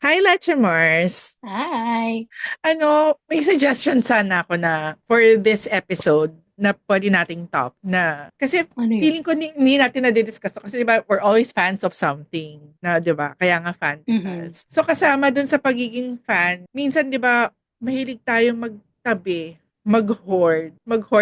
Hi, Lechemars. Hi. May suggestion sana ako na for this episode na pwede nating top na kasi Ano yun? feeling ko hindi natin na-discuss to kasi diba we're always fans of something na diba kaya nga Mhm. fantasals. So kasama dun sa pagiging fan, minsan diba mahilig tayong magtabi, mag-hoard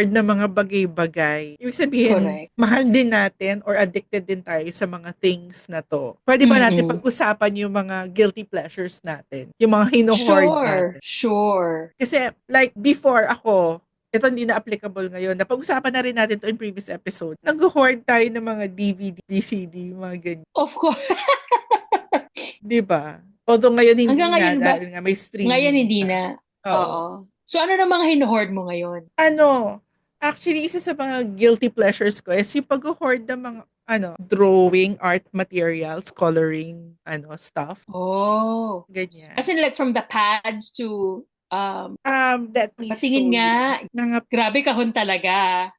ng mga bagay-bagay. Ibig sabihin, Correct. mahal din natin or addicted din tayo sa mga things na to. Pwede ba natin Mm. pag-usapan yung mga guilty pleasures natin? Yung mga hino-hoard Sure. natin? Sure. Kasi like before ako, ito hindi na applicable ngayon. Napag-usapan na rin natin to in previous episode. Nag-hoard tayo ng mga DVD, VCD, mga ganyan. Of course. Di ba? Although ngayon hindi Hanggang na ngayon ba? dahil nga may Ngayon streaming hindi na. na. Oo. Oo. So ano na mga hinuhoard mo ngayon? Ano, actually, isa sa mga guilty pleasures ko is yung pag-hoard ng mga drawing, art materials, coloring, stuff. Oh. As Ganyan. in like from the pads to Let me patingin show you. nga. Mga Grabe kahon talaga.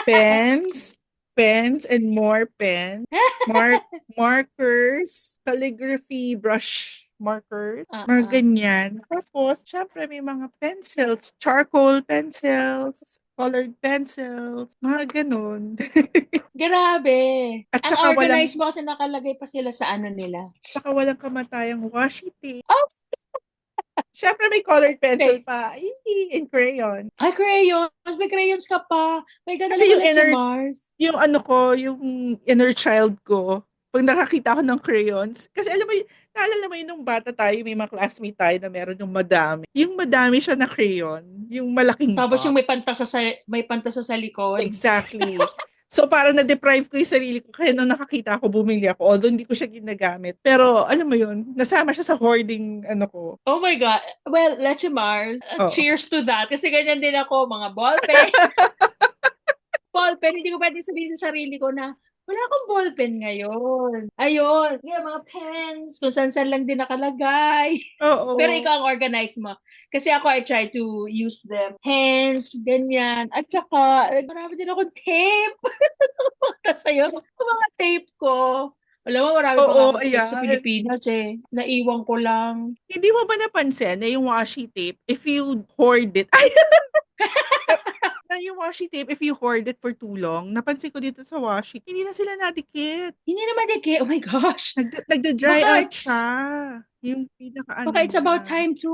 pens, pens and more pens, markers, calligraphy brush markers, mga Uh-uh. ganyan. Tapos, syempre may mga pencils, charcoal pencils, colored pencils, mga ganun. Grabe. At Ang organized mo kasi nakalagay pa sila sa ano nila. saka walang kamatayang washi tape. Oh, Syempre may colored pencil okay. pa, in crayon. Ay, crayons. May crayons ka pa. May Kasi dadala ka lang si Mars. yung yung inner child ko, pag nakakita ko ng crayons, kasi alam mo, naalala mo yun nung bata tayo, may mga classmate tayo na meron yung madami. Yung madami siya na crayon, yung malaking Tapos yung box. may pantasa sa likod. Exactly. So parang na-deprive ko yung sarili ko. Kaya nung nakakita ako, bumili ako. Although hindi ko siya ginagamit. Pero alam mo yun, nasama siya sa hoarding ko. Oh my God. Well, Leche Mars, Oo. cheers to that. Kasi ganyan din ako, mga ballpen. Ballpen, hindi ko pwede sabihin sa sarili ko na wala akong ballpen ngayon. Ayun. Yeah, mga pens, kung saan-saan lang din nakalagay. Pero Oo. ikaw ang organize mo. Kasi ako, I try to use them. Pens, ganyan. At saka, marami din akong tape. Tapos sa'yo, yung mga tape ko. Alam mo, marami pa nga Oo, akong tape sa ayan. Pilipinas eh. Naiwan ko lang. Hindi mo ba napansin na yung washi tape, if you hoard it, ay, na yung washi tape, if you hoard it for too long, napansin ko dito sa washi, hindi na sila nadikit. Hindi naman dike. Oh my gosh. Nagda-dry Baka out siya. it's Yung pinaka-ano Baka it's about niya. time to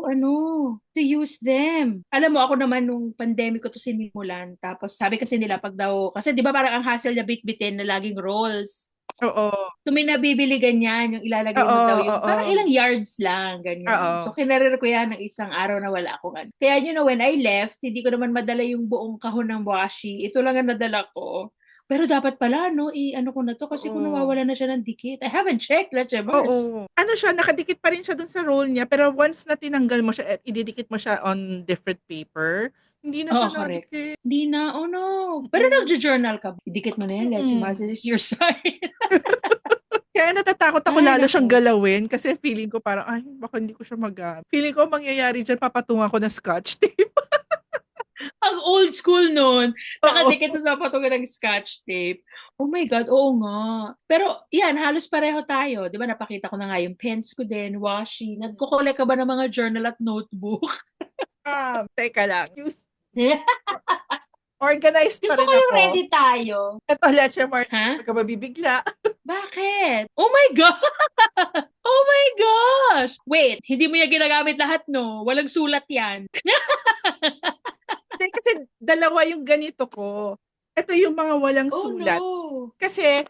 use them. Alam mo, ako naman nung pandemic ko to sinimulan. Tapos sabi kasi nila pag daw, kasi di ba parang ang hassle na bitbitin na laging rolls. Oo. So may nabibili ganyan, yung ilalagay mo Oo, daw yung parang oo. ilang yards lang, ganyan. So Oo. kinarir ko yan ng isang araw na wala akong ano. Kaya when I left, hindi ko naman madala yung buong kahon ng washi. Ito lang ang nadala ko. Pero dapat pala, no, i-ano ko na to kasi kung Oo. nawawala na siya ng dikit. I haven't checked, let's Mars. Oo. Ano siya, nakadikit pa rin siya dun sa roll niya, pero once na tinanggal mo siya at ididikit mo siya on different paper, hindi na Oo, siya correct. nadikit. Di na, oh no. Pero Mm. nagjo-journal ka. Idikit mo na yan, Leche Mars. Mm. This is your sign. Kaya natatakot ako Ay, lalo siyang nako. galawin kasi feeling ko parang, ay, baka hindi ko siya magamit. Feeling ko mangyayari dyan, papatungan ko ng scotch tape. Ang old school nun. Nakadikit Oo. na sa patungan ng scotch tape. Oh my God, oo nga. Pero yan, halos pareho tayo. Di ba napakita ko na nga yung pens ko din, washi. Nagkukulek ka ba ng mga journal at notebook? Teka lang. Organized pa Gusto rin ko yung ako. ready tayo. Ito, Leche Mars, Ha? huwag ka mabibigla. Bakit? Oh my God! Oh my gosh! Wait, hindi mo yan ginagamit lahat, no? Walang sulat yan. Hindi, kasi dalawa yung ganito ko. Ito yung mga walang Oh sulat. no! Kasi,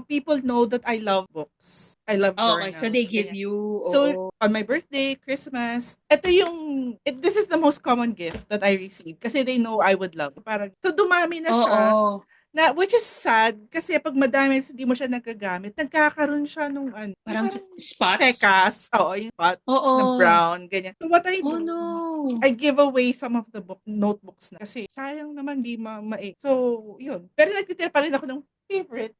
people know that I love books. I love Okay, so they journals, give ganyan. you, So, oo. on my birthday, Christmas, this is the most common gift that I received kasi they know I would love. Parang, so dumami na siya. Oo. Na, which is sad kasi pag madami hindi mo siya nagagamit, nagkakaroon siya nung yung Parang parang spots? pekas, oo, yung spots na Oo. brown, ganyan. So what I Oh do, no. I give away some of the notebooks na kasi sayang naman di So, yun. Pero nagtitira pa rin ako ng favorite.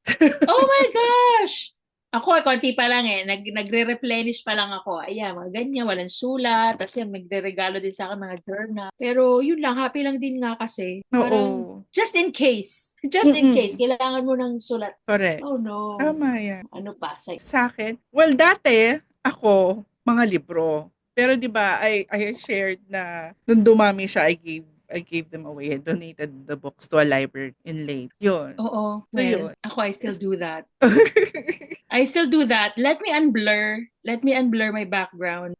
Oh my gosh! Ako, konti pa lang eh. Nagre-replenish pa lang ako. Ayan, mga ganyan, walang sulat. Tapos yan, magre-regalo din sa akin mga journal. Pero yun lang, happy lang din nga kasi. Parang, Oo. just in case. Just in case, Mm-mm. kailangan mo ng sulat. Correct. Oh no. Tama yan. Ano pa? Sa akin, well, dati, ako, mga libro. Pero 'di ba, I shared na nung dumami siya, I gave them away. I donated the books to a library in Leyte. Yun. Oo, So well, yun. ako I still Is- do that. I still do that. Let me unblur my background.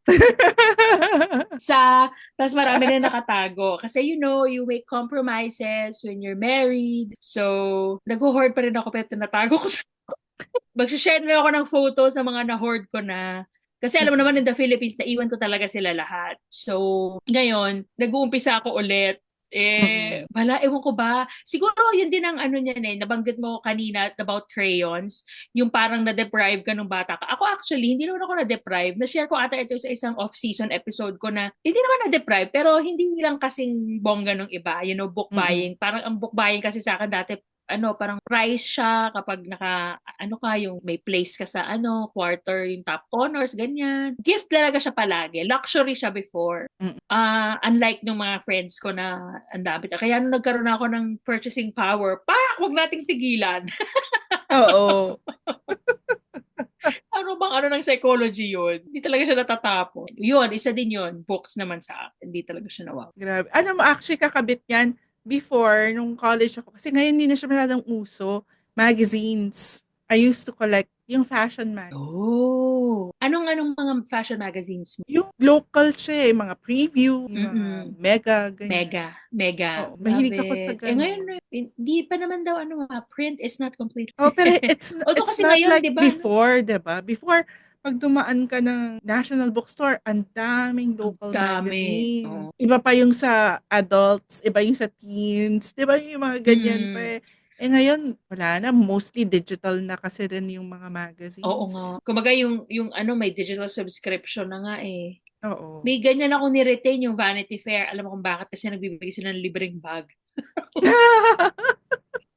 Tas marami na nakatago. Kasi you make compromises when you're married. So, nag-hoard pa rin ako pero tinatago ko Mag-share na ako ng photo sa mga na-hoard ko na. Kasi alam mo naman in the Philippines, naiwan ko talaga sila lahat. So, ngayon, nag-uumpisa ako ulit. Mm-mm. Ewan ko ba? Siguro yun din ang ano niyan nabanggit mo kanina about crayons, yung parang na-deprive ka nung bata ka. Ako actually, hindi naman ako na-deprive. Na-share ko ata ito sa isang off-season episode ko na hindi naman na-deprive, pero hindi lang kasing bongga nung iba. Book Mm-mm. buying. Parang ang book buying kasi sa akin dati parang prize siya kapag yung may place ka sa quarter, yung top honors, ganyan. Gift talaga siya palagi. Luxury siya before. Mm-mm. Unlike nung mga friends ko na ang dami. Kaya nung nagkaroon ako ng purchasing power, wag nating tigilan. Oo. Ano ng psychology yun? Hindi talaga siya natatapon. Yun, isa din yun. Books naman sa akin. Hindi talaga siya nawawala. Grabe. Alam mo, actually, kakabit yan before, nung college ako. Kasi ngayon, hindi na siya masyadong uso. Magazines. I used to collect yung fashion mag. Oh. Anong mga fashion magazines mo? Yung local siya mga preview, yung mga Mm-mm. mega, ganyan. Mega. Oo, Love mahilig ako sa it. Ngayon, ganun. hindi pa naman daw, print is not complete. Oh, pero Although it's kasi not ngayon, like di ba, before, 'di ba? Before, pag dumaan ka ng National Bookstore, ang daming ang local dami. Oo. magazines. Iba pa yung sa adults, iba yung sa teens, 'di ba? Yung mga ganyan pa Mm, eh. Eh ngayon, wala na. Mostly digital na kasi rin yung mga oo magazines nga. eh. Kumbaga may digital subscription na nga eh. Oo. May ganyan ako ni-retain yung Vanity Fair. Alam mo kung bakit? Kasi nagbibigay sila ng libreng bag.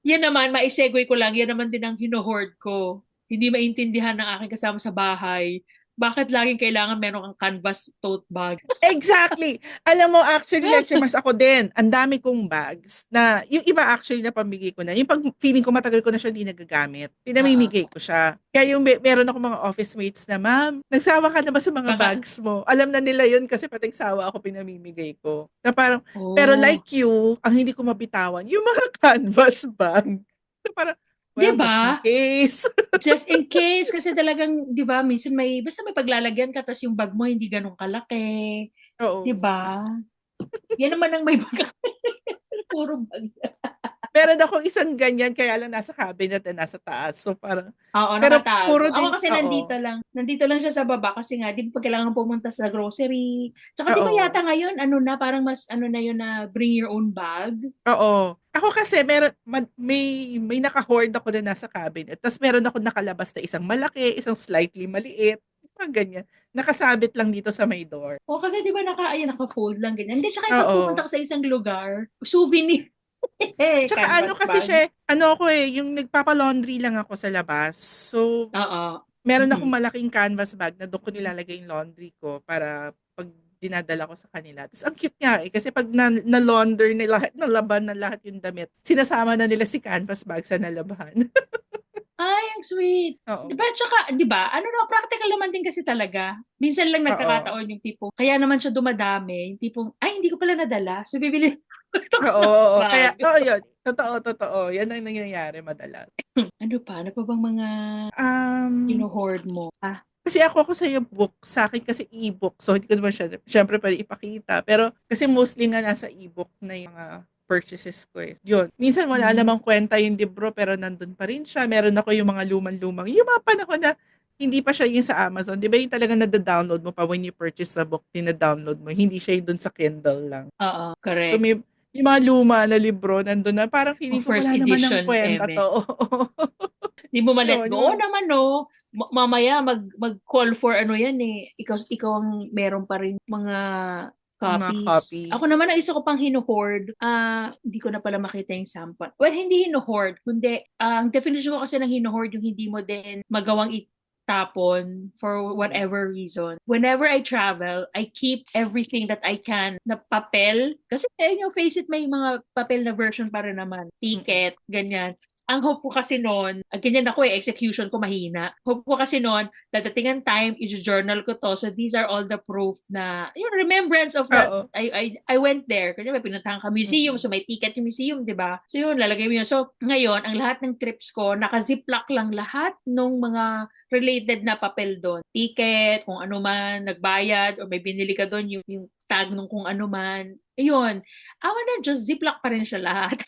Yan naman, maisegue ko lang, yan naman din ang hino-hoard ko. Hindi maintindihan ng aking kasama sa bahay. Bakit laging kailangan meron kang canvas tote bag? Exactly. Alam mo, actually, Leche Mars, ako din. Ang dami kong bags na, yung iba actually na pamigay ko na. Yung pag feeling ko matagal ko na siya hindi nagagamit, Oo. pinamimigay ko siya. Kaya yung meron ako mga office mates na, ma'am, nagsawa ka na ba sa mga Baka, bags mo? Alam na nila yun kasi pati nagsawa ako pinamimigay ko. Na parang, pero oh, like you, ang hindi ko mabitawan, yung mga canvas bag. Na parang, 'di well, just in ba? case. Just in case, kasi talagang, di ba, minsan basta may paglalagyan ka, tapos yung bag mo hindi ganun kalaki. Di Oo. ba? Yan naman ang may bag. Puro bag. Meron akong isang ganyan, kaya lang nasa cabinet na nasa taas. So parang, Oo, pero nakatago. puro Ako din, kasi oo, nandito lang siya sa baba kasi nga, di ba pag kailangan pumunta sa grocery. Tsaka di ba oo, yata ngayon, parang mas, na yun na bring your own bag? oo. Ako kasi may naka-hoard ako na nasa cabinet. Tapos meron ako nakalabas na isang malaki, isang slightly maliit. Mga ganyan. Nakasabit lang dito sa may door. O kasi di ba naka-fold lang ganyan. Hindi, tsaka yung pag pupunta Oo. ka sa isang lugar, souvenir, Tsaka ano canvas kasi bag. siya, ano ako yung nagpapa-laundry lang ako sa labas. So, Oo. meron akong Mhm. malaking canvas bag na doon ko nilalagay yung laundry ko para pag dinadala ko sa kanila. Tapos ang cute nga kasi pag na-launder na lahat, nalaban na lahat yung damit, sinasama na nila si canvas bag sa nalabahan. Ay, ang sweet. Di Oo. ba, tsaka, di ba, practical naman din kasi talaga. Minsan lang Oo. nagkakataon yung tipong, kaya naman siya dumadami, yung tipong, ay, hindi ko pala nadala. So, bibili ko itong Oo, oo. Kaya, bag. oo, yun. Totoo, totoo. Yan ang nangyayari madalas. Ano pa bang mga Um, hoard mo? Kasi ako sa'yo book, sa akin kasi e-book. So, hindi ko naman siya, syempre pwede ipakita. Pero, kasi mostly nga nasa e-book na yung mga purchases ko eh. Yun. Minsan wala Mm. namang kwenta yung libro, pero nandun pa rin siya. Meron ako yung mga lumang-lumang. Yung mga panahon na hindi pa siya yung sa Amazon. Di ba yung talagang nada-download mo pa when you purchase the book, dina-download mo. Hindi siya yung dun sa Kindle lang. Oo, So, correct. yung mga luma na libro, nandun na. Parang O feeling ko first wala naman ng edition, kwenta eme. to. Di mo ma-let Yun, go. yung Oo mga, naman, no. Mamaya, mag-call for ano yan eh. Ikaw ang meron pa rin mga yung mga copies. copy. Ako naman, ang isa ko pang hino-hoard, hindi ko na pala makita yung sample. Well, hindi hino-hoard, kundi, ang definition ko kasi ng hino-hoard, yung hindi mo din magawang itapon for Mm. whatever reason. Whenever I travel, I keep everything that I can na papel. Kasi, face it, may mga papel na version pa rin naman. Mm. Ticket, ganyan. ang hope ko kasi noon, ganyan ako execution ko mahina. Hope ko kasi noon, dadating ang time, i-journal ko to. So these are all the proof na, yung remembrance of that, Oo. I went there. Kanya may pinuntahan ka museum, Mm-mm. so may ticket yung museum, di ba? So yun, lalagay mo yun. So ngayon, ang lahat ng trips ko, naka-ziplock lang lahat nung mga related na papel doon. Ticket, kung ano man, nagbayad, o may binili ka doon, yung tag nung kung ano man. Ayun. Awa na Diyos, ziplock pa rin siya lahat.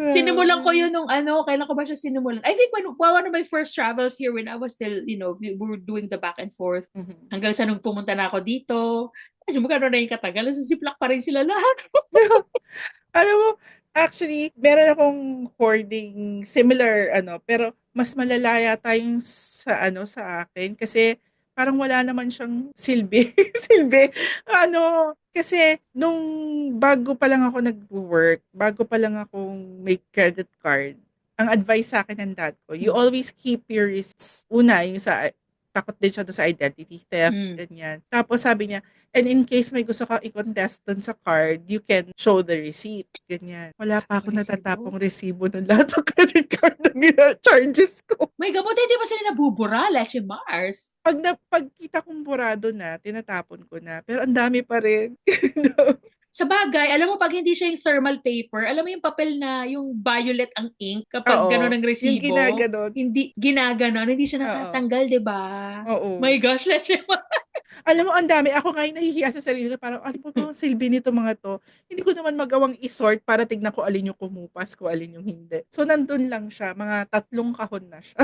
Sinimulan ko Grabe. yun nung ano, kailan ko ba siya sinimulan? I think one of my first travels here when I was still, we were doing the back and forth. Mhm. Hanggang sa nung pumunta na ako dito, medyo magkano na yung katagal, so ziplock pa rin sila lahat. Alam mo, actually, meron akong hoarding similar pero mas malala yata yung sa akin kasi parang wala naman siyang silbi. Silbi. Kasi nung bago pa lang ako nag-work, bago pa lang akong may credit card, ang advice sa akin ng dad ko, you always keep your receipts. Una, yung sa takot din siya doon sa identity theft, Mm. ganyan. Tapos sabi niya, and in case may gusto ka i-contest doon sa card, you can show the receipt. Ganyan. Wala pa ako Resibo. natatapong resibo ng lahat ng credit card na charges ko. May gamot, hindi ba sila nabubura? Leche Mars. Pagkita kong burado na, tinatapon ko na. Pero ang dami pa rin. Sa bagay, alam mo, pag hindi siya yung thermal paper, alam mo yung papel na yung violet ang ink, kapag gano'n Oo. ang Yung resibo, ginaganon. hindi ginaganon, hindi siya Oo. natatanggal, di ba? My Oo. gosh, Leche Mars. Alam mo, ang dami. Ako ngayon nahihiya sa sarili ko. Parang, ano pa ba ang silbi nito mga to? Hindi ko naman magawang isort para tignan ko alin yung kumupas, ko alin yung hindi. So, nandun lang siya. Mga 3 kahon na siya.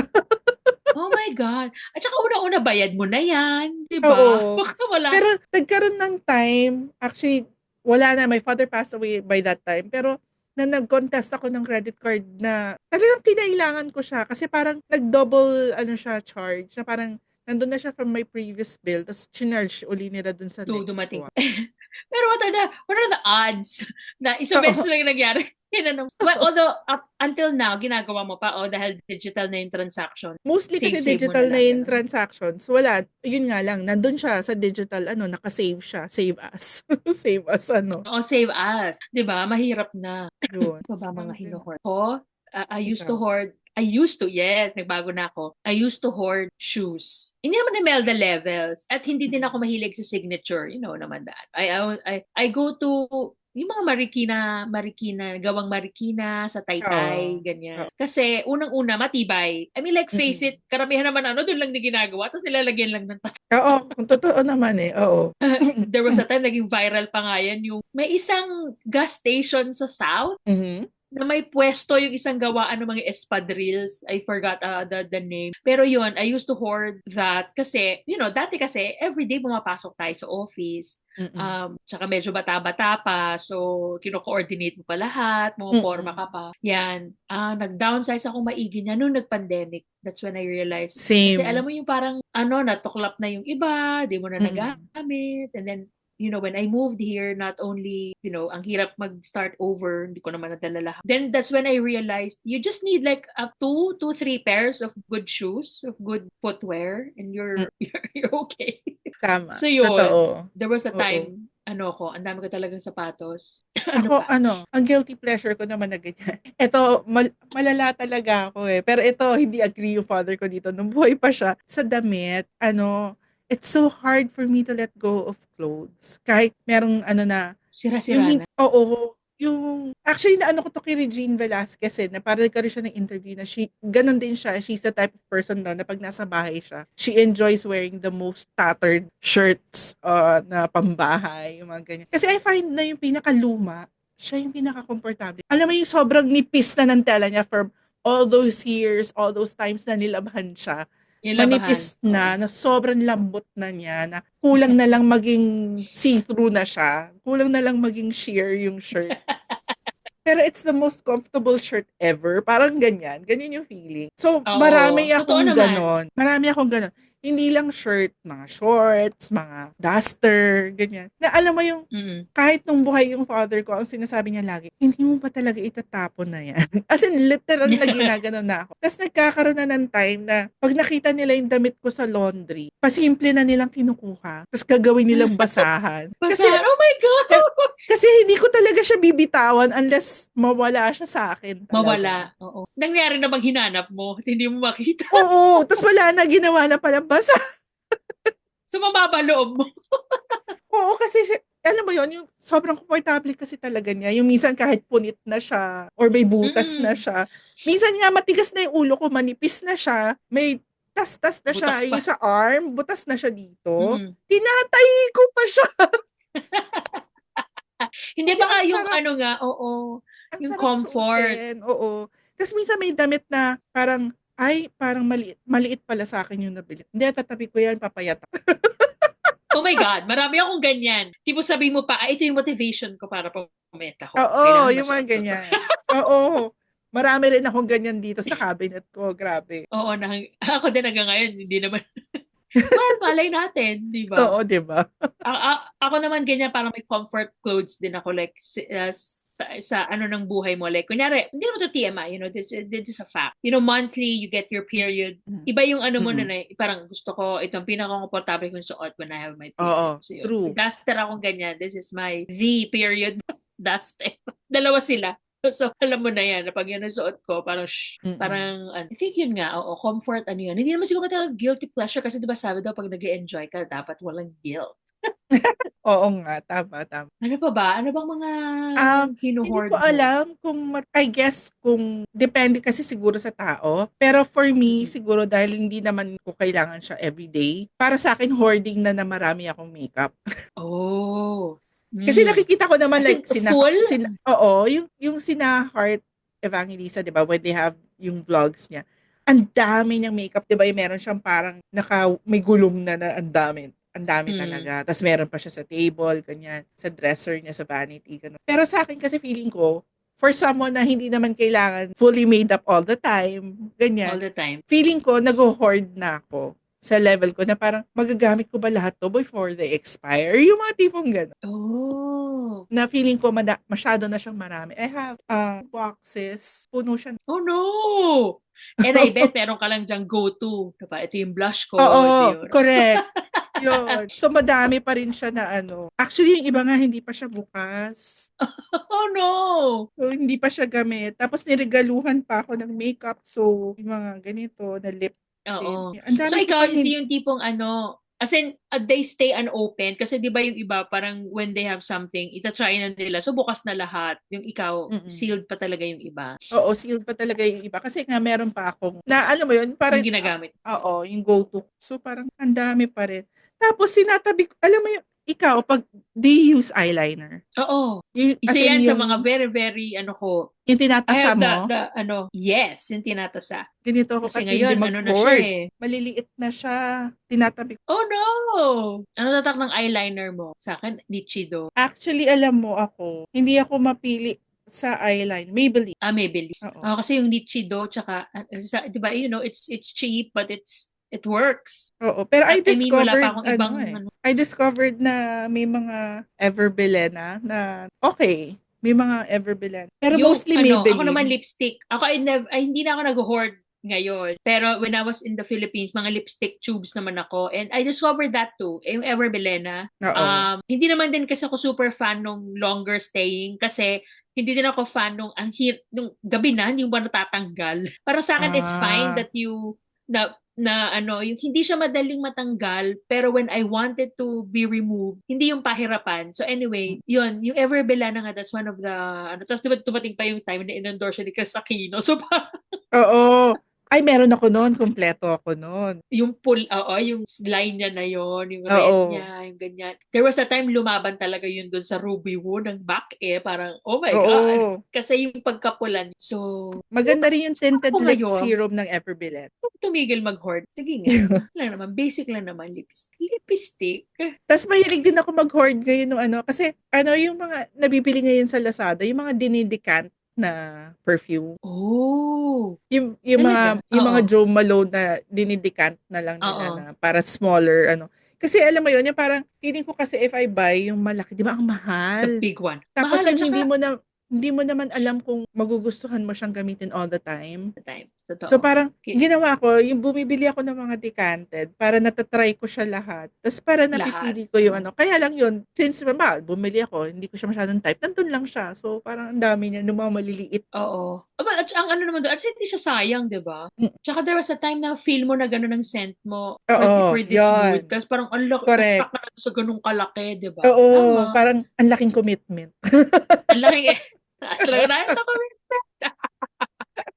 Oh my God. At saka una-una, bayad mo na yan. Di ba? Oo. Baka wala. Pero nagkaroon ng time, actually, wala na. My father passed away by that time. Pero na nag-contest ako ng credit card na talagang kinailangan ko siya kasi parang nag-double siya charge na parang nandun na siya from my previous bill tapos chinarge uli nila dun sa next Dumating. one. Pero what are the odds na isang beses Oo. lang yung nangyari? Well, although up until now, ginagawa mo pa, dahil digital na yung transaction. Mostly kasi Save mo na digital na lang, yung gano'n. transactions. Wala, yun nga lang, nandun siya sa digital, nakasave siya. Save us. Save us, Oo, save us. Di ba? Mahirap na. Yun. Ano ba mga Ang hinuhoard ko? ikaw. I used to, yes, nagbago na ako. I used to hoard shoes. Hindi naman Imelda levels. At hindi din ako Mm. mahilig sa signature. You know naman that. I go to yung mga gawang Marikina, sa Taytay, Oo. ganyan. Oo. Kasi, unang-una, matibay. I mean, like, face Mm. it, karamihan naman doon lang din ginagawa, tapos nilalagyan lang ng Oo, kung totoo naman eh. Oo. there was a time naging viral pa nga yan yung may isang gas station sa South Mhm. na may pwesto yung isang gawaan ng mga espadrilles. I forgot the name. Pero yun, I used to hoard that kasi, dati kasi everyday pumapasok tayo sa office. Mm. Tsaka medyo bata-bata pa. So, kino-coordinate mo pa lahat, forma ka Mm. pa. Yan. Nag-downsize ako maigi niya nung nag-pandemic. That's when I realized. Kasi alam Same. mo yung parang, natuklap na yung iba, di mo na Mm. nagamit. And then, when I moved here, not only, ang hirap mag-start over, hindi ko naman nadala lahat. Then that's when I realized you just need like three pairs of good shoes, of good footwear, and Mm. you're okay. Tama. So yun, Totoo. there was a Oo. time, ang dami ko talagang sapatos. Ano Ako, pa? ang guilty pleasure ko naman na ganyan. Ito, malala talaga ako eh. Pero ito, hindi agree yung father ko dito. Nung buhay pa siya, sa damit, it's so hard for me to let go of clothes. Kahit merong Sira-sira na. oo, actually naano ko to kay Regine Velasquez na parang nagkaroon siya ng interview na ganun din siya. She's the type of person na pag nasa bahay siya, she enjoys wearing the most tattered shirts na pambahay, yung mga ganyan. Kasi I find na yung pinakaluma, siya yung pinaka-komportable. Alam mo yung sobrang nipis na ng tela niya for all those years, all those times na nilabhan siya, Yung labahan. manipis na sobrang lambot na niya, na kulang na lang maging see-through na siya, kulang na lang maging sheer yung shirt. Pero it's the most comfortable shirt ever. Parang ganyan. Ganyan yung feeling. So, Oo. Totoo naman. Marami akong ganon. Hindi lang shirt, mga shorts, mga duster, ganyan. Na alam mo yung Mm. kahit nung buhay yung father ko, ang sinasabi niya lagi, hindi mo pa talaga itatapon na yan. As in, literal na ginagano na ako. Tapos nagkakaroon na ng time na pag nakita nila yung damit ko sa laundry, pasimple na nilang kinukuha. Tapos gagawin nilang basahan. Kasi, Basahan. Oh my ka- God! kasi hindi ko talaga siya bibitawan unless mawala siya sa akin talaga. Mawala. Oo. Nangyari na bang hinanap mo at hindi mo makita? Oo, tapos wala na, ginawa na pala basa. Sumababa loob mo. Oo, kasi alam mo yon yung sobrang komportable kasi talaga niya. Yung minsan kahit punit na siya or may butas na Mm-mm. siya. Minsan nga matigas na yung ulo ko, manipis na siya, may tas-tas na siya, Butas yung pa. sa arm, butas na siya dito. Mm-mm. Tinatay ko pa siya Hindi kasi baka yung ano nga, oo, ang yung sarap comfort. suotin. Oo. Tapos minsan may damit na parang, ay, parang maliit, maliit pala sa akin yung nabili. Hindi, tatabi ko yan, papayat. Oh my God, marami akong ganyan. Tipo sabi mo pa, ito yung motivation ko para pumenta ko. Oo, Kailangan yung mga masuot ko to. ganyan. Oo. Marami rin akong ganyan dito sa cabinet ko. Grabe. Oo, ako din hanggang ngayon, hindi naman. Well, malay natin, di ba? Oo, 'di ba? Ako naman ganyan, parang may comfort clothes din ako, like, sa ano ng buhay mo. Like, kunyari, hindi naman to TMI, this is a fact. Monthly, you get your period. Mm. Iba yung ano mo na, Mm. parang gusto ko, itong pinaka-komportable kong suot when I have my Oo, period. So, yun. true. May duster akong ganyan. This is my Z period duster. Dalawa sila. So, alam mo na yan, na pag yan ang suot ko, parang, Mm. parang, I think yun nga, oo, comfort, ano yan. Hindi naman siguro talaga guilty pleasure kasi di ba sabi daw, pag nag-enjoy ka, dapat walang guilt. Oo nga, tama, tama. Ano pa ba? Ano bang mga Hindi hinuhoard ko mo? alam kung I guess kung depende kasi siguro sa tao. Pero for me, Mm-mm. siguro dahil hindi naman ko kailangan siya everyday, para sa akin hoarding na na marami akong makeup. Oh. Kasi Mm. nakikita ko naman As like in, full? oo, yung sina Heart Evangelista, 'di ba, when they have yung vlogs niya. Ang dami niyang makeup, 'di ba? Yung meron siyang parang may gulong na ang dami. Ang dami Mm. talaga. Tapos meron pa siya sa table, ganyan, sa dresser niya, sa vanity, ganun. Pero sa akin kasi feeling ko, for someone na hindi naman kailangan fully made up all the time, All ganyan, the time? feeling ko nag-hoard na ako sa level ko na parang magagamit ko ba lahat to before they expire? Yung mga tipong gano'n. Oh. Na feeling ko masyado na siyang marami. I have boxes. Puno siya. Oh no! And I bet meron ka lang diyang go-to. Diba? Ito yung blush Oo, ko. Ito yung... correct. Yun. So, madami pa rin siya na ano. Actually, yung iba nga, hindi pa siya bukas. Oh no! So, hindi pa siya gamit. Tapos, niregaluhan pa ako ng makeup. So, yung mga ganito, na lip tint. Oo. Ang So dami ko ikaw, pang is yung tipong ano, as in, they stay unopened. Kasi di ba yung iba, parang when they have something, ita-try na nila. So bukas na lahat. Yung ikaw, mm sealed pa talaga yung iba. Oo, sealed pa talaga yung iba. Kasi nga, meron pa akong, na alam mo yun, Yung parang, ginagamit. oo, yung go-to. So, parang, ang dami pa rin. Tapos, sinatabi ko, alam mo yung, ikaw, pag, do you use eyeliner? Oo. Yung, Isa as in, yan sa mga very, very, ano ko, yung I tinatasa have mo, yes, yung tinatasa. ganito ako Kasi katindi ngayon, ano na siya mag-hoard. eh. Maliliit na siya. Tinatabi ko. Oh no! Ano tatak ng eyeliner mo? Sa akin, Nichido. Actually, alam mo ako, hindi ako mapili sa eyeliner. Maybelline. Maybelline. Oo. Kasi yung Nichido, tsaka, di ba, it's cheap, but it works. Oo. Pero I mean, wala pa akong ibang, ano. I discovered na may mga Everbelena na okay. May mga Everbelena. Pero Yung, mostly ako naman Maybelline. lipstick. Ako, hindi na ako nag-hoard ngayon. Pero when I was in the Philippines, mga lipstick tubes naman ako. And I discovered that too. Yung Ever Belena. Oo. Hindi naman din kasi ako super fan nung longer staying kasi hindi din ako fan nung gabi na, hindi mo ba natatanggal. Para sa akin, it's fine Ah. that na ano, yung hindi siya madaling matanggal, pero when I wanted to be removed, hindi yung pahirapan. So anyway, yun, yung Everbella na nga, that's one of the, tapos diba tumating pa yung time na in-endorse siya ni Chris Aquino. So Oo. Ay, meron ako noon. Kumpleto ako noon. yung yung line niya na yon, yung red Oo. niya, yung ganyan. There was a time lumaban talaga yun dun sa Ruby Woo ng back parang, oh my God. Oo. Kasi yung pagkapulan. So, Maganda rin yung tinted ako lip ngayon, serum ng Everbelena. tumigil mag-hoard. Sige nga. Wala naman. Basic lang naman. Lipstick. Tas mahilig din ako mag-hoard ngayon ng ano, kasi ano yung mga nabibili ngayon sa Lazada, yung mga dinidikant na perfume. Oh, Yung talaga? mga Oo. Jo Malone na dinidecant na lang nila Oo. na para smaller ano. Kasi alam mo yun, yung parang feeling ko kasi if I buy yung malaki, 'di ba ang The mahal. big one. Tapos Mahal at yung saka hindi mo naman alam kung magugustuhan mo siyang gamitin all the time. the time. So Totoo. parang ginawa ko, yung bumibili ako ng mga decanted para natatry ko siya lahat. Tapos para Lahat. napipili ko yung ano. Kaya lang yun, since bumili ako, hindi ko siya masyadong type, nandun lang siya. So parang ang dami niya, ng mga maliliit. Oo. Aba, at ang ano naman doon, at hindi siya sayang, di ba? Mm, Tsaka there was a time na feel mo na gano'n ang scent mo for Oo, this yun. mood. Tapos parang ang laki, na-stuck Correct. ka na sa ganung kalaki, di ba? Oo, Tama. parang ang laking commitment. Ang laking talaga na sa commitment.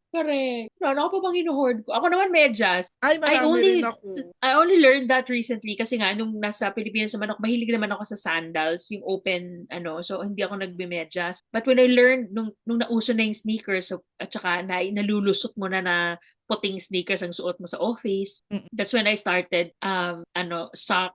Correct. Ano ko pa bang hinuhoard ko? Ako naman medyas. Ay, I marami rin only ako. I only learned that recently kasi nga nung nasa Pilipinas naman ako, mahilig naman ako sa sandals, yung open ano, so hindi ako nagbe-medyas. But when I learned nung nauso na yung sneakers, so, at saka nalulusot mo na puting sneakers ang suot mo sa office. Mm. That's when I started sock.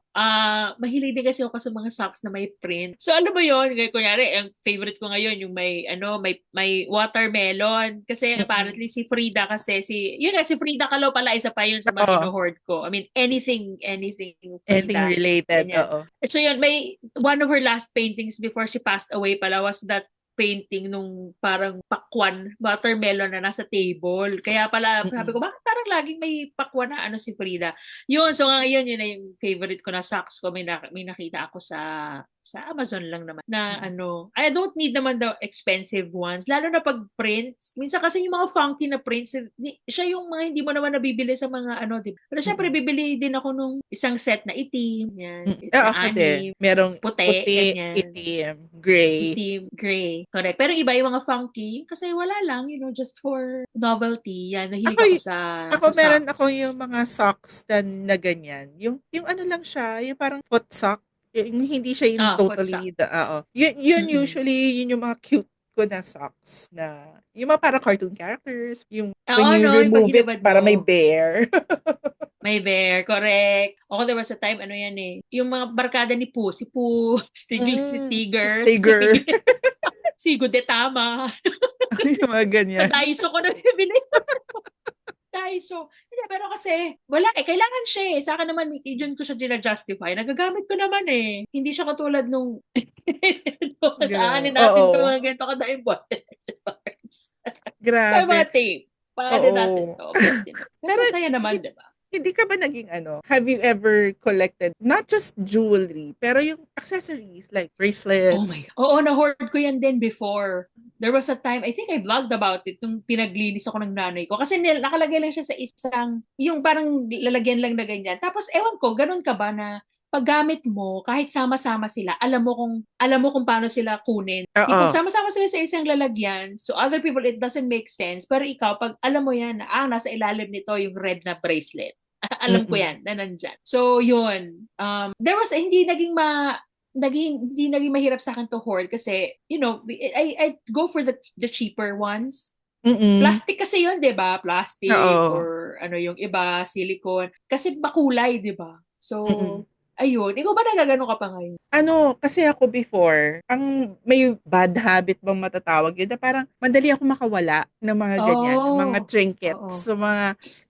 Mahilig din kasi ako sa mga socks na may print. So ano ba 'yon? Kunyari, ang favorite ko ngayon yung may watermelon kasi Mm-mm. apparently si Frida kasi si Frida Kahlo pala isa pa yun sa mga Oo, hino-hoard ko. I mean anything anything Frida, related, ganyan. oo. So yun, may one of her last paintings before she passed away pala was that painting nung parang pakwan, watermelon na nasa table. Kaya pala, sabi ko, Mm-mm. bakit parang laging may pakwan na ano si Frida? Yun, so ngayon, yun na yung favorite ko na socks ko. May nakita ako sa Amazon lang naman na Mm-mm. I don't need naman the expensive ones. Lalo na pag prints. Minsan kasi yung mga funky na prints, siya yung mga hindi mo naman nabibili sa mga ano, di ba? Pero syempre, Mm-mm. bibili din ako nung isang set na itim, yan, na Ako din. anim, Merong puti, puti, ganyan. itim, gray. Itim, gray. Correct. Pero iba yung mga funky kasi wala lang, just for novelty. Yan, Ako, nahilig ako ako sa meron ako socks. yung mga socks na ganyan. Yung ano lang siya, yung parang foot sock. Yung hindi siya yung Foot sock. totally, oo. Yun Mm-mm. usually, yun yung mga cute ko na socks na, yung mga parang cartoon characters, yung when Oo, you no, yung pag remove it, hinubad para may mo. bear. May bear, correct. Ako, there was a time, ano yan eh. Yung mga barkada ni Pooh, si Pooh, si Si Tiger, si Tiger. Piglet, si Gudetama. Yung mga Sa ganyan. Daiso ko na bibili. Daiso. Hindi, pero kasi, wala eh. Kailangan siya eh. Sa akin naman, dyan ko siya gina-justify. Nagagamit ko naman eh. Hindi siya katulad nung aanin natin pa Oo. mga ganito kadaming bottles. May mga Grabe. tape. Paano natin Oo. to? Pero Pero masaya naman, di ba? hindi ka ba naging ano, have you ever collected not just jewelry, pero yung accessories like Oh my bracelets? God. Oo, na-hoard ko yan din before. There was a time, I think I vlogged about it, nung pinaglinis ako ng nanay ko. Kasi nakalagay lang siya sa isang, yung parang lalagyan lang na ganyan. Tapos, ewan ko, ganun ka ba na paggamit mo, kahit sama-sama sila, alam mo kung paano sila kunin. Tipong Oo. sama-sama sila sa isang lalagyan. So, other people, it doesn't make sense. Pero ikaw, pag alam mo yan, na, nasa ilalim nito yung red na bracelet. Alam ko Mm-mm. yan, na nandyan. So, yun. There was, hindi naging mahirap sa akin to hoard kasi I go for the cheaper ones. Mm-mm. Plastic kasi yun, 'di ba? Plastic Oo. or ano yung iba, silicone kasi makulay, 'di ba? So, Mm-mm. ayun. Ikaw ba nagagano ka pa ngayon? Ano, kasi ako before, ang may bad habit bang matatawag yun, na parang madali ako makawala ng mga ganyan, ng mga Oh. trinkets. Oo. So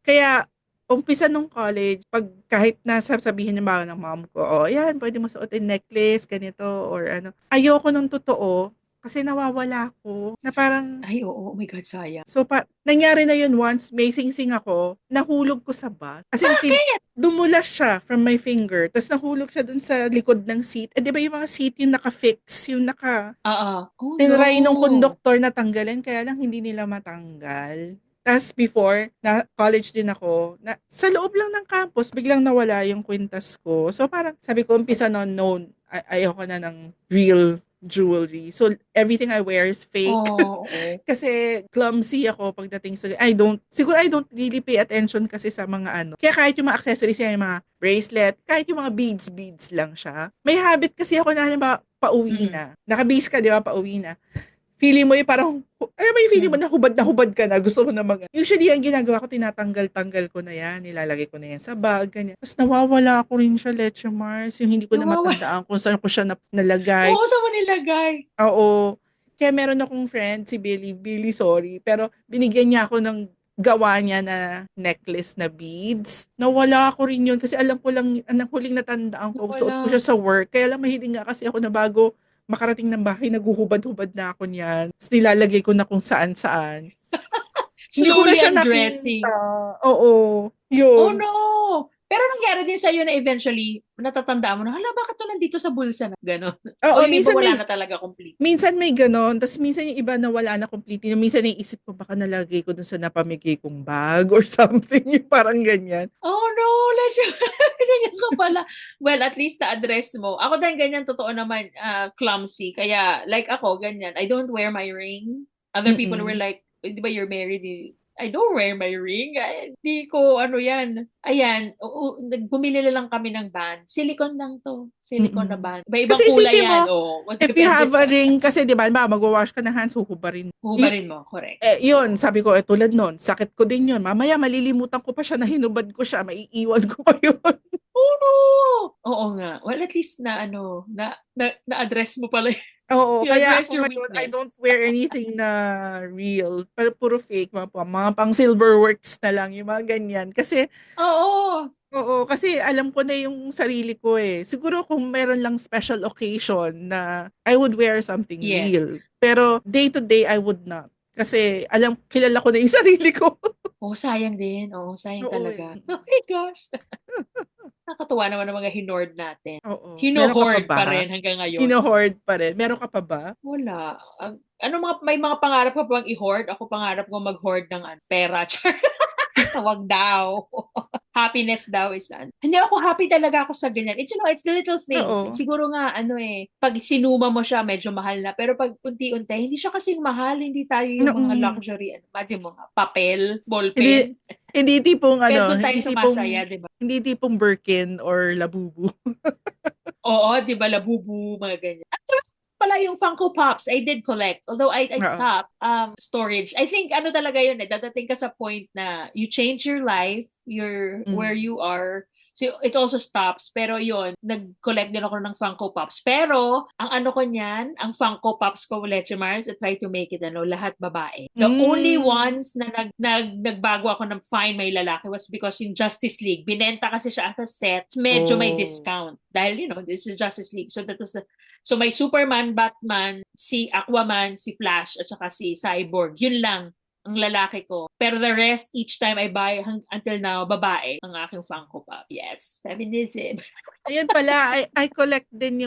kaya, umpisa nung college, pag kahit sabihin ng mga ng mom ko, oh, yan, pwede mo suotin necklace, ganito, or ano. Ayoko nung totoo, kasi nawawala ko, na parang, Ay, oo. Oh my God, sayang. so, nangyari na yun once, may sing-sing ako, nahulog ko sa bus. As in, Bakit? dumulas siya from my finger, tapos nahulog siya dun sa likod ng seat. Eh, di ba yung mga seat yung naka-fix, yung Oo. Oh tinry nung no. conductor na tanggalin, kaya lang hindi nila matanggal. Tapos before, na college din ako, na, sa loob lang ng campus, biglang nawala yung kwintas ko. So parang sabi ko, umpisa noon, no, ayoko na ng real jewelry. So everything I wear is fake. Oh, oo. Kasi clumsy ako pagdating sa, siguro I don't really pay attention kasi sa mga ano. Kaya kahit yung mga accessories yan, yung mga bracelet, kahit yung mga beads lang siya. May habit kasi ako na, halimbawa, pauwi Mm-mm. na. Naka-base ka, di ba, pauwi na. Feeling mo yung parang, alam mo yung feeling mo Mm. na hubad ka na, gusto mo na usually, ang ginagawa ko, tinatanggal-tanggal ko na yan, nilalagay ko na yan sa bag, ganyan. Tapos nawawala ko rin siya, Leche Mars, yung hindi ko na Nawawala. matandaan kung saan ko siya nalagay. Oo, saan mo nilagay? Oo. Kaya meron akong friend, si Billy. Billy, sorry. Pero binigyan niya ako ng gawa niya na necklace na beads. Nawala ko rin yun kasi alam ko lang, ang huling natandaan ko, suot ko Wala. siya sa work. Kaya lang mahilig nga kasi ako na bago makarating ng bahay, naguhubad-hubad na ako niyan. Tapos nilalagay ko na kung saan-saan. Hindi ko na Slowly siya undressing. nakita. Oo, Oh yun. no! Pero nangyari din sa'yo na eventually, natatandaan mo na, hala, bakit to nandito sa bulsa na? Ganon. O Oo, yung iba wala na talaga complete. minsan may ganon. Tapos minsan yung iba na wala na completely. Minsan naiisip ko baka nalagay ko dun sa napamigay kong bag or something. Yung parang ganyan. Oh no, Lesha. Ganyan ka pala. Well, at least na-address mo. Ako din ganyan, totoo naman, clumsy. Kaya, like ako, ganyan. I don't wear my ring. Other people were Mm-mm. like, di ba you're married? I don't wear my ring. Ay, di ko, ano yan. Ayan, bumili na lang kami ng band. Silicone lang to. Silicone na Mm-mm. band. Iba-ibang Kasi kulay isipin yan. mo, Oh, if you depende have a sa, ring, kasi di ba, magwawash ka ng hands, huhubarin. hubarin mo. Correct. Yun, Oo. sabi ko, tulad nun, sakit ko din yun. Mamaya, malilimutan ko pa siya na hinubad ko siya, maiiwan ko pa yun. Oh no! Oo nga. Well, at least na ano, na-address mo pala. Oo, You kaya address ako your ngayon, I don't weakness. wear anything na real. Puro fake, mga pang silver works na lang, yung mga ganyan. Kasi, Oo. oo, kasi alam ko na yung sarili ko eh. Siguro kung meron lang special occasion na I would wear something Yes. real. Pero day to day, I would not. Kasi kilala ko na yung sarili ko. Oh, sayang din. Oo, sayang Oo talaga. eh. Oh my gosh. Nakakatuwa naman ang mga hinoard natin. Oo. Meron ka pa Hino-hoard ba? pa rin hanggang ngayon. Hino-hoard pa rin. Meron ka pa ba? Wala. May mga pangarap ka pa bang i-hoard? Ako pangarap ko mag-hoard ng pera. Char. Wag daw. Happiness daw is Hindi ako happy talaga ako sa ganyan. It's the little things. Oo. Siguro nga, pag sinuma mo siya, medyo mahal na. Pero pag unti-unti, hindi siya kasing mahal. Hindi tayo yung mga Mm. luxury. Imagine mo nga, papel, Hindi ballpen. hindi tipong Pero doon tayo sumasaya, di ba? hindi tipong Birkin or Labubu. Oo, di ba, labubu, mga ganyan. At saka pala yung Funko Pops, I did collect. Although I Oo. stopped storage. I think ano talaga yun dadating ka sa point na you change your life, where Mm. you are. So it also stops. Pero yun, nag-collect din ako ng Funko Pops. Pero, ang ano ko niyan, ang Funko Pops ko, Leche Mars, I try to make it, lahat babae. The only Mm. ones na nagbago ako ng fine may lalaki was because yung Justice League, binenta kasi siya as a set, medyo may Oh. discount. Dahil, this is Justice League. So that was so may Superman, Batman, si Aquaman, si Flash, at saka si Cyborg. Yun lang ang lalaki ko. Pero the rest, each time I buy, until now, babae ang aking Funko Pop. Yes, feminism. Ayan pala, I collect din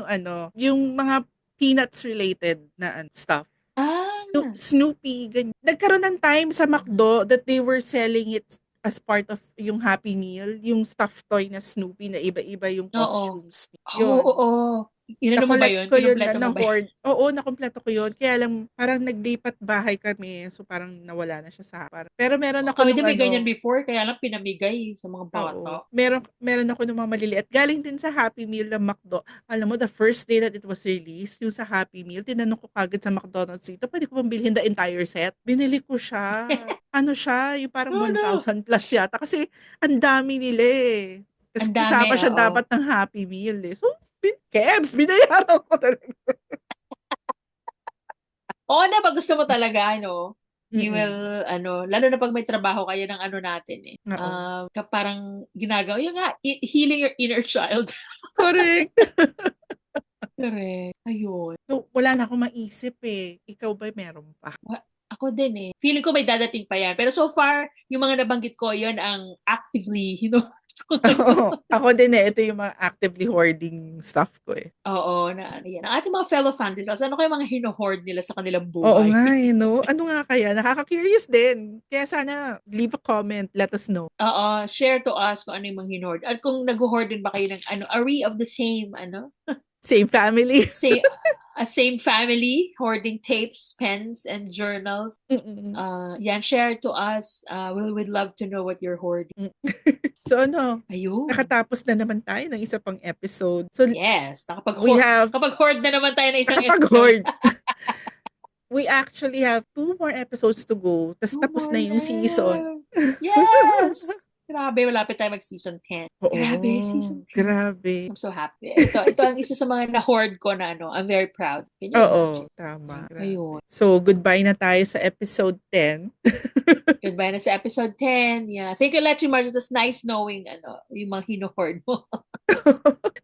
yung mga peanuts related na stuff. Ah, Snoopy, ganyan. Nagkaroon ng time sa McDo that they were selling it as part of yung Happy Meal, yung stuffed toy na Snoopy na iba-iba yung oo. costumes. Oo, Yun. oo. Inano mo ba Na-collect yun? ko yun Kinumpleto mo ba yun? na-hoard. Oo, nakumpleto ko yun. Kaya lang, parang naglipat bahay kami. So, parang nawala na siya pero meron ako Kami nung din may ganyan before, kaya lang pinamigay sa mga oo. bata. Meron ako nung mga maliliit. Galing din sa Happy Meal ng McDo. Alam mo, the first day that it was released, yung sa Happy Meal, tinanong ko kagad sa McDonald's dito, pwede ko bang bilhin the entire set? Binili ko siya. Ano siya, yung parang Oh no! 1,000 plus yata. Kasi ang dami nila eh. Kasi Ang dami, kasama siya oo. dapat ng Happy Meal eh. So, Kebs, binayaran ko talaga. Oo na, pag gusto mo talaga, you Mm-mm. will, lalo na pag may trabaho kayo ng natin eh. Oo. Parang ginagawa, yung nga, healing your inner child. Correct. Correct. Ayun. So, wala na akong maisip eh. Ikaw ba meron pa? Ako din eh. Feeling ko may dadating pa yan. Pero so far, yung mga nabanggit ko, yun ang actively, Oo. Ako din eh. Ito yung mga actively hoarding stuff ko eh. Oo, na ano yan. Ang ating mga fellow fantasy, ano kayo mga hino-hoard nila sa kanilang Oo buhay? nga eh, no? Ano nga kaya? Nakaka-curious din. Kaya sana leave a comment. Let us know. Oo, share to us kung ano yung mga hino-hoard. At kung nag-hoard din ba kayo ng are we of the same, Same family. same, same family, hoarding tapes, pens, and journals? Mm-mm. Yan, share to us. We'd love to know what you're hoarding. So ano, Ayun. nakatapos na naman tayo ng isa pang episode. So Yes, we have nakapag-hoard na naman tayo ng isang episode. nakapag-hoard. We actually have 2 more episodes to go. Tapos Two tapos more na yung season. left. Yes! Grabe, malapit tayo mag-season 10. Grabe, season Oo, 10. grabe. I'm so happy. Ito ang isa sa mga na-hoard ko na ano. I'm very proud. Can you Oo, imagine? tama. Ayun. Grabe. So, goodbye na tayo sa episode 10. Goodbye na sa episode 10. Yeah. Thank you, Lechi Mars. It was nice knowing yung mga hino-hoard mo.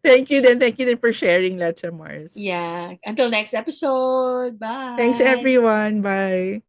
Thank you din for sharing, Lecha Mars. Yeah. Until next episode. Thanks Bye. everyone. Bye.